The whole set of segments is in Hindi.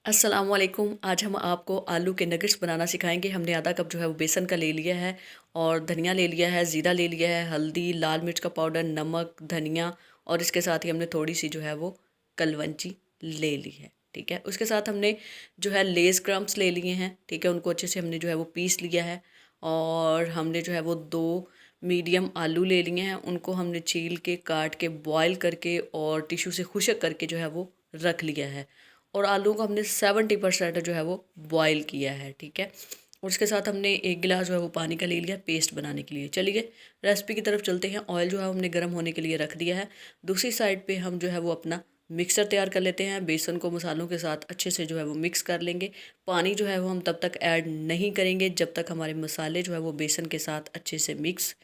अस्सलामुअलैकुम। आज हम आपको आलू के नगेट्स बनाना सिखाएंगे। हमने आधा कप जो है वो बेसन का ले लिया है और धनिया ले लिया है, ज़ीरा ले लिया है, हल्दी, लाल मिर्च का पाउडर, नमक, धनिया और इसके साथ ही हमने थोड़ी सी जो है वो कलवंजी ले ली है। ठीक है, उसके साथ हमने जो है लेस क्रम्स ले लिए हैं। ठीक है, उनको अच्छे से हमने जो है वो पीस लिया है और हमने जो है वो 2 मीडियम आलू ले लिए हैं। उनको हमने छील के, काट के, बॉयल करके और टिश्यू से खुशक करके जो है वो रख लिया है। और आलू को हमने 70% जो है वो बॉयल किया है। ठीक है, और उसके साथ हमने 1 गिलास जो है वो पानी का ले लिया पेस्ट बनाने के लिए। चलिए रेसिपी की तरफ चलते हैं। ऑयल जो है हमने गर्म होने के लिए रख दिया है। दूसरी साइड पे हम जो है वो अपना मिक्सर तैयार कर लेते हैं। बेसन को मसालों के साथ अच्छे से जो है वो मिक्स कर लेंगे। पानी जो है वो हम तब तक ऐड नहीं करेंगे जब तक हमारे मसाले जो है वो बेसन के साथ अच्छे से मिक्स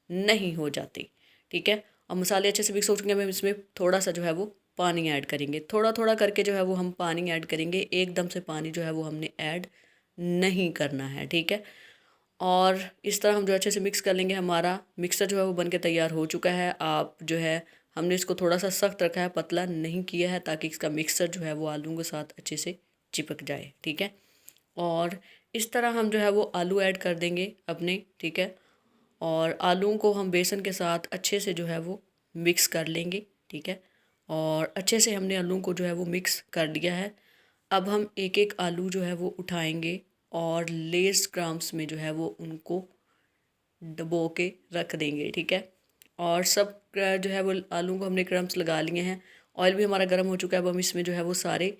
नहीं हो जाती। ठीक है, अब मसाले अच्छे से मिक्स हो चुके हैं। हम इसमें थोड़ा सा जो है वो पानी ऐड करेंगे। थोड़ा थोड़ा करके जो है वो हम पानी ऐड करेंगे। एकदम से पानी जो है वो हमने ऐड नहीं करना है। ठीक है, और इस तरह हम जो अच्छे से मिक्स कर लेंगे। हमारा मिक्सर जो है वो बन के तैयार हो चुका है। आप जो है हमने इसको थोड़ा सा सख्त रखा है, पतला नहीं किया है, ताकि इसका मिक्सर जो है वो आलू के साथ अच्छे से चिपक जाए। ठीक है, और इस तरह हम जो है वो आलू ऐड कर देंगे अपने। ठीक है, और आलूओं को हम बेसन के साथ अच्छे से जो है वो मिक्स कर लेंगे। ठीक है, और अच्छे से हमने आलूओं को जो है वो मिक्स कर लिया है। अब हम एक एक आलू जो है वो उठाएंगे और लेस क्रम्स में जो है वो उनको डबो के रख देंगे। ठीक है, और सब जो है वो आलू को हमने क्रम्स लगा लिए हैं। ऑयल भी हमारा गर्म हो चुका है। अब हम इसमें जो है वो सारे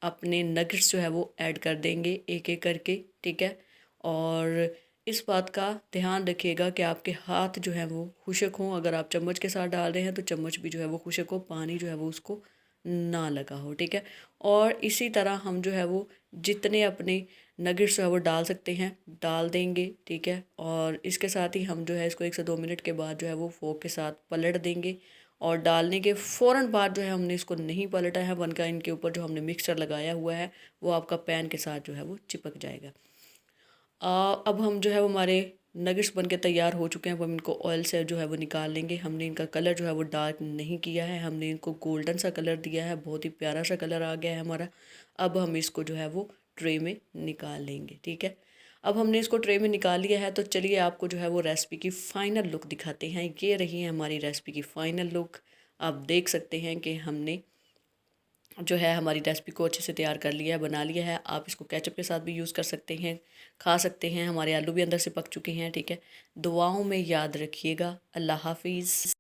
अपने नगेट्स जो है वो ऐड कर देंगे एक एक करके। ठीक है, और इस बात का ध्यान रखिएगा कि आपके हाथ जो है वो खुशक हों। अगर आप चम्मच के साथ डाल रहे हैं तो चम्मच भी जो है वो खुशक हो, पानी जो है वो उसको ना लगा हो। ठीक है, और इसी तरह हम जो है वो जितने अपने नगेट्स जो है वो डाल सकते हैं डाल देंगे। ठीक है, और इसके साथ ही हम जो है इसको 1 से 2 मिनट के बाद जो है वो फोक के साथ पलट देंगे। और डालने के फ़ौरन बाद जो है हमने इसको नहीं पलटा है, बनकर इनके ऊपर जो हमने मिक्सचर लगाया हुआ है वो आपका पैन के साथ जो है वो चिपक जाएगा। अब हम जो है वो हमारे नगेट्स बन के तैयार हो चुके हैं। अब हम इनको ऑयल से जो है वो निकाल लेंगे। हमने इनका कलर जो है वो डार्क नहीं किया है, हमने इनको गोल्डन सा कलर दिया है। बहुत ही प्यारा सा कलर आ गया है हमारा। अब हम इसको जो है वो ट्रे में निकाल लेंगे। ठीक है, अब हमने इसको ट्रे में निकाल लिया है। तो चलिए आपको जो है वो रेसिपी की फ़ाइनल लुक दिखाते हैं। ये रही है हमारी रेसिपी की फ़ाइनल लुक। आप देख सकते हैं कि हमने जो है हमारी रेसिपी को अच्छे से तैयार कर लिया है, बना लिया है। आप इसको केचप के साथ भी यूज़ कर सकते हैं, खा सकते हैं। हमारे आलू भी अंदर से पक चुके हैं। ठीक है, दुआओं में याद रखिएगा। अल्लाह हाफिज़।